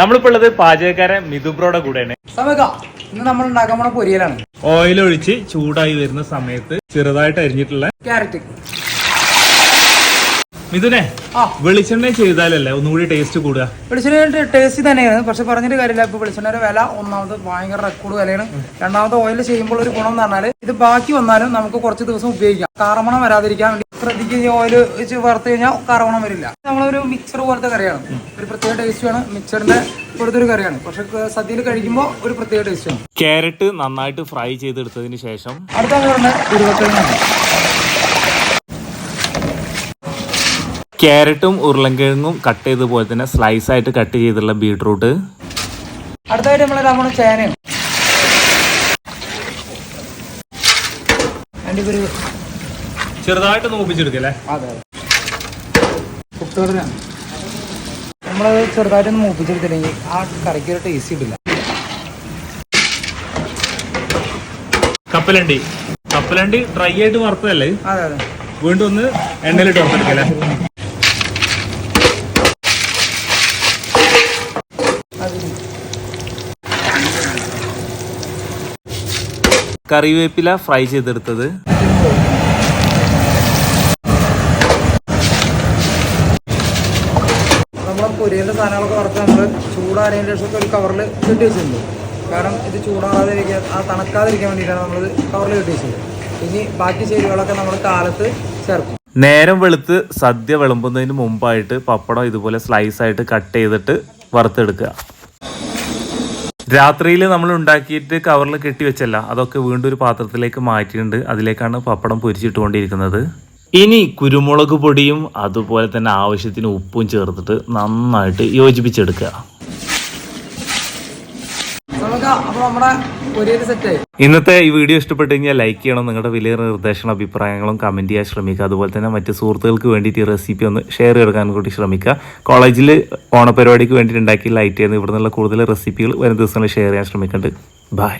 നമ്മളിപ്പോ ഉള്ളത് പാചകക്കാരൻ മിഥുബ്രോയുടെ കൂടെയാണ്. ഇന്ന് നമ്മൾ ഉണ്ടാക്കാൻ പോണ പൊരിയലാണ്. ഓയിൽ ഒഴിച്ച് ചൂടായി വരുന്ന സമയത്ത് ചെറുതായിട്ട് അരിഞ്ഞിട്ടുള്ള ക്യാരറ്റ്. മിഥുനെ, വെളിച്ചെണ്ണ ചെയ്താലല്ലേ ഒന്നുകൂടി ടേസ്റ്റ് കൂടുക? വെളിച്ചെണ്ണ ടേസ്റ്റ് തന്നെയാണ്, പക്ഷെ പറഞ്ഞിട്ട് കാര്യമില്ല. ഇപ്പൊ വെളിച്ചെണ്ണയുടെ വില ഒന്നാമത് ഭയങ്കര റെക്കോർഡ് വിലയാണ്. രണ്ടാമത്തെ ഓയിൽ ചെയ്യുമ്പോൾ ഒരു ഗുണം എന്ന് പറഞ്ഞാൽ ഇത് ബാക്കി വന്നാലും നമുക്ക് കുറച്ച് ദിവസം ഉപയോഗിക്കാം. കാർമണം വരാതിരിക്കാൻ വേണ്ടി ശ്രദ്ധിക്കുക. ഓയിൽ വെച്ച് വറുത്ത് കഴിഞ്ഞാൽ കാർമണം വരില്ല. നമ്മളൊരു മിക്സർ പോലത്തെ കറിയാണ്, ഒരു പ്രത്യേക ടേസ്റ്റാണ്. മിക്സറിന്റെ പോലത്തെ ഒരു കറിയാണ്, പക്ഷെ സദ്യയിൽ കഴിക്കുമ്പോൾ ഒരു പ്രത്യേക ടേസ്റ്റാണ്. ക്യാരറ്റ് നന്നായിട്ട് ഫ്രൈ ചെയ്തെടുത്തതിന് ശേഷം അടുത്ത ഉരുളക്കിഴങ്ങാണ്. ക്യാരറ്റും ഉരുളക്കിഴങ്ങും കട്ട് ചെയ്തതുപോലെ തന്നെ സ്ലൈസ് ആയിട്ട് കട്ട് ചെയ്തിട്ടുള്ള ബീട്രൂട്ട്. അടുത്തായിട്ട് നമ്മൾ ചേനയാണ്. ചെറുതായിട്ട് മൂപ്പിച്ചെടുക്കല്ലേ? അതെ, കുട്ടികളാണ്. നമ്മളത് ചെറുതായിട്ടൊന്ന് മൂപ്പിച്ചെടുത്തില്ലെങ്കിൽ ആ കറിക്ക് ഒരു ടേസ്റ്റ് കിട്ടില്ല. കപ്പലണ്ടി ഡ്രൈ ആയിട്ട് വറുത്തതല്ലേ? അതെ അതെ. വീണ്ടും ഒന്ന് എണ്ണയിലിട്ട് വറുത്തെടുക്കല്ലേ? കറിവേപ്പില ഫ്രൈ ചെയ്തെടുത്തത്. നമ്മളെ പൊരിയലിന്റെ സാധനങ്ങളൊക്കെ വറുത്ത് നമ്മൾ ചൂടാറിയതിന് ശേഷം ഒരു കവറിൽ കെട്ടി വെച്ചിട്ടുണ്ട്. കാരണം ഇത് ചൂടാറാതിരിക്കാൻ, തണുക്കാതിരിക്കാൻ വേണ്ടിയിട്ടാണ് നമ്മളിത് കവറിൽ കെട്ടി വെച്ചത്. ഇനി ബാക്കി ചേരുവകളൊക്കെ നമ്മൾ കാലത്ത് ചേർക്കും. നേരം വെളുത്ത് സദ്യ വിളമ്പുന്നതിന് മുമ്പായിട്ട് പപ്പടം ഇതുപോലെ സ്ലൈസ് ആയിട്ട് കട്ട് ചെയ്തിട്ട് വറുത്തെടുക്കുക. രാത്രിയിൽ നമ്മൾ ഉണ്ടാക്കിയിട്ട് കവറിൽ കെട്ടി വെച്ചല്ല, അതൊക്കെ വീണ്ടും ഒരു പാത്രത്തിലേക്ക് മാറ്റിയിട്ടുണ്ട്. അതിലേക്കാണ് പപ്പടം പൊരിച്ചിട്ടുകൊണ്ടിരിക്കുന്നത്. ഇനി കുരുമുളക് പൊടിയും അതുപോലെ തന്നെ ആവശ്യത്തിന് ഉപ്പും ചേർത്തിട്ട് നന്നായിട്ട് യോജിപ്പിച്ചെടുക്കുക. ഇന്നത്തെ ഈ വീഡിയോ ഇഷ്ടപ്പെട്ടു കഴിഞ്ഞാൽ ലൈക്ക് ചെയ്യണം. നിങ്ങളുടെ വലിയ നിർദ്ദേശങ്ങളും അഭിപ്രായങ്ങളും കമൻറ്റ് ചെയ്യാൻ ശ്രമിക്കുക. അതുപോലെ തന്നെ മറ്റ് സുഹൃത്തുക്കൾക്ക് വേണ്ടിയിട്ട് ഈ റെസിപ്പി ഒന്ന് ഷെയർ ചെയ്തെടുക്കാൻ കൂടി ശ്രമിക്കുക. കോളേജിൽ ഓണപരിപാടിക്ക് വേണ്ടിയിട്ട് ഉണ്ടാക്കി ലൈറ്റ് ചെയ്യുന്ന ഇവിടെ നിന്നുള്ള കൂടുതൽ റെസിപ്പികൾ വരും ദിവസങ്ങളിൽ ഷെയർ ചെയ്യാൻ ശ്രമിക്കുന്നുണ്ട്. ബൈ.